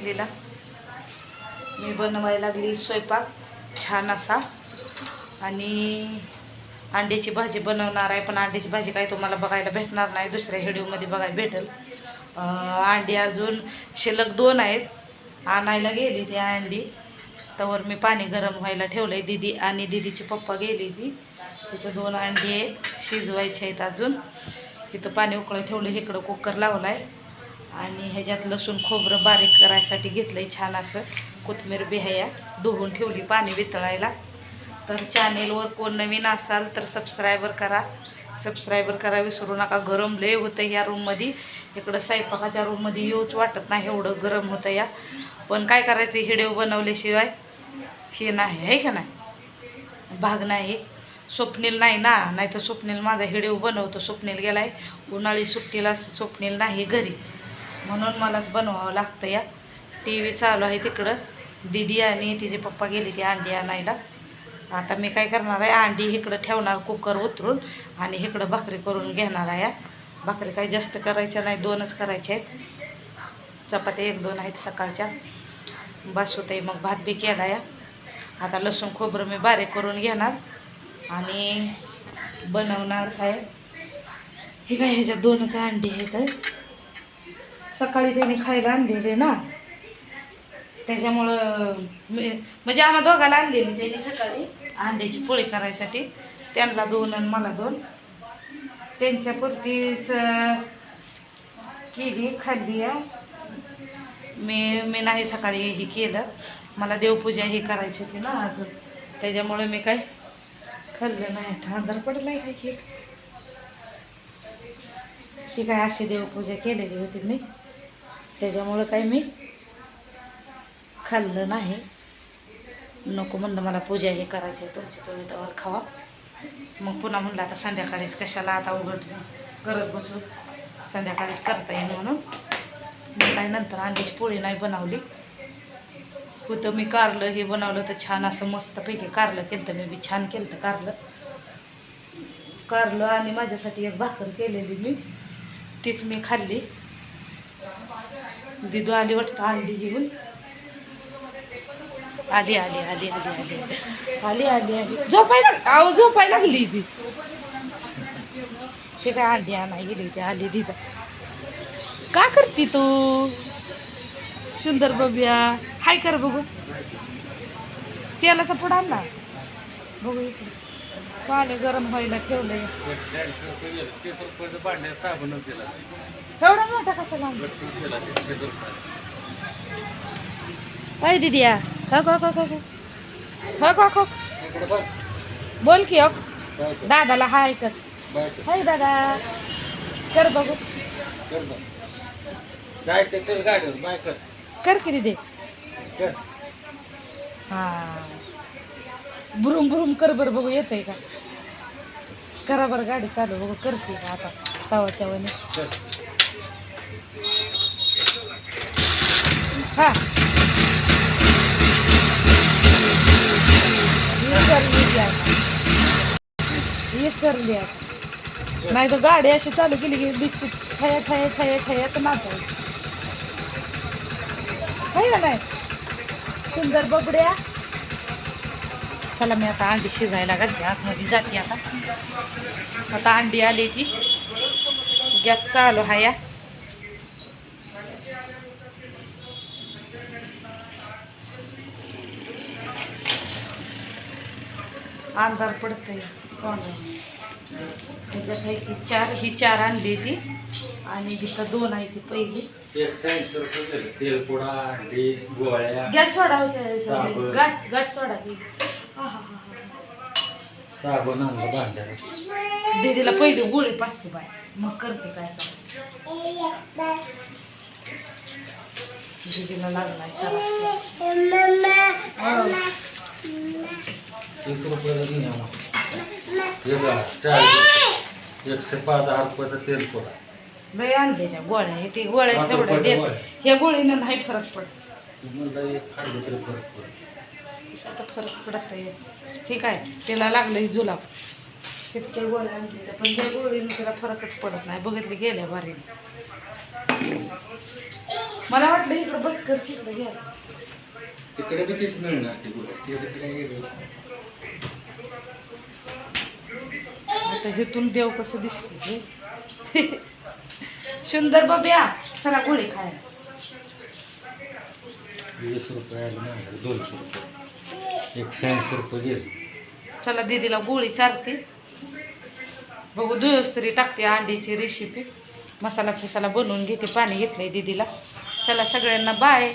फॅमिलीला. मी बनवायला लागली स्वयंपाक छान असा आणि अंड्याची भाजी बनवणार आहे. पण अंड्याची भाजी काय तुम्हाला बघायला भेटणार नाही, दुसऱ्या व्हिडिओमध्ये बघायला भेटेल. अंडी अजून शिल्लक 2 आहेत, आणायला गेली ती अंडी. तवर मी पाणी गरम व्हायला ठेवलंय. दीदी आणि दीदीचे पप्पा गेली ती. इथं 2 अंडी आहेत, शिजवायचे आहेत अजून. इथं पाणी उकळायला ठेवलं, इकडं कुकर लावलाय आणि ह्याच्यात लसूण खोबरं बारीक करायसाठी घेतलंय छान असं. कोथिंबीर बिहाया धुवून ठेवली पाणी वितळायला. तर चॅनेलवर कोण नवीन असाल तर सबस्क्रायबर करा विसरू नका. गरम लय होतं ह्या रूममध्ये, इकडं स्वयंपाकाच्या रूममध्ये येऊच वाटत नाही, एवढं गरम होतं या. पण काय करायचं, व्हिडिओ बनवल्याशिवाय हे नाही आहे का नाही, भाग नाही. स्वप्नील नाही ना, नाही तर स्वप्नील माझा व्हिडिओ बनवतो. स्वप्नील गेलाय उन्हाळी सुट्टीला, स्वप्नील नाही घरी, म्हणून मलाच बनवावं लागतं या. टी व्ही चालू आहे तिकडं. दीदी आणि तिचे पप्पा गेली ती अंडी आणायला. आता मी काय करणार आहे, अंडी इकडं ठेवणार कुकर उतरून आणि इकडं भाकरी करून घेणार आहे. भाकरी काही जास्त करायच्या नाही, 2च करायच्या आहेत. चपात्या 1-2 आहेत सकाळच्या, बस होते. मग भात बी केला या. आता लसूण खोबरं मी बारीक करून घेणार आणि बनवणार आहे. हे काय ह्याच्यात 2च अंडी आहेत. सकाळी त्याने खायला आणलेले ना, त्याच्यामुळं म्हणजे आम्हा दोघाला आणलेली त्यांनी सकाळी अंड्याची पोळी करायसाठी. त्यांना 2 आणि मला 2. त्यांच्यापुरतीच केली, खाल्ली या. मी नाही सकाळी हे केलं, मला देवपूजा ही करायची होती ना अजून, त्याच्यामुळे मी काय खाल्लं नाही. आजार पडलाय काय की ती काय अशी देवपूजा केलेली होती मी, त्याच्यामुळं काय मी खाल्लं नाही. नको म्हणलं, मला पूजा हे करायची आहे, तुमची तुम्ही त्यावर खावा. मग पुन्हा म्हणलं आता संध्याकाळीच कशाला आता उघड करत बसून, संध्याकाळीच करता येईल म्हणून मग काय नंतर अंड्याची पोळी नाही बनवली. होतं मी कारलं हे बनवलं तर छान असं मस्तपैकी कारलं केलं तर मी बी छान केलं तर कारलं आणि माझ्यासाठी एक भाकर केलेली मी, तीच मी खाल्ली. दिदू आली वाटतं अंडी घेऊन. आली झोपायला लागली ती. ते काय अंडी आणाय गेली ती, आली दिदा. का करती तू सुंदर बबिया? हाय कर बघू, तेलाचा पुढं आणला बघू. इकडे पाणी गरम व्हायला ठेवलंय. एवढा मोठा कशाला काय दिदिया? हो बोल की. दादाला हाय कर. हाय दादा कर बघू. कर की दे. हा बुरुम कर बरं बघू, येतंय का? करा बरं गाडी चालू बघू, करते का आता तवाच्या वने. हा विसरली आता. नाही तर गाडी अशी चालू केली की बिस्किट छाया तर नाचायचं आहे का नाही? सुंदर बबड्या. चला मी आता अंडी शिजायला घालते, आतमध्ये जाते. आता अंडी आली ती, गॅस चालू आहे. अंधार पडतंय. त्याच्यात ही 4 आणली ती आणि तिथं 2 आहे ती पहिली. गॅस सोडा होते, गाठ सोडा की. साबण आणलं भांड्याला. दीदीला पहिली गोळी पाचते बाय, मग करते काय. दीदीला लागलाय 30 रुपयाला घेऊन या. 105 रुपयाचा तेल पोळा लय आणले त्या गोळ्या. हे ती गोळ्या तेवढ्या देत, ह्या गोळीनं नाही फरक पडत. आता फरक पडत आहे. ठीक आहे, त्याला लागलं जुलाब. किती गोळ्या आणली पण त्या गोळीने त्याला फरकच पडत नाही, बघितले गेल्या बारीने. मला वाटलं इकडं भटकर तिकडे घ्या. तिकडे बी तेच मिळणार ते गोळ्या. तिकडे काय वेगळं. आता इथून देव कसं दिसते हे. सुंदर बब्या चला गोळी खायला. 20 रुपये आले ना, 200 रुपये, 180 रुपये गेले. चला दीदीला गोळी चारते, बघू दुसरी टाकते अंड्याची रेसिपी. मसाला फिसाला बनवून घेते, पाणी घेतलंय दीदीला. चला सगळ्यांना बाय.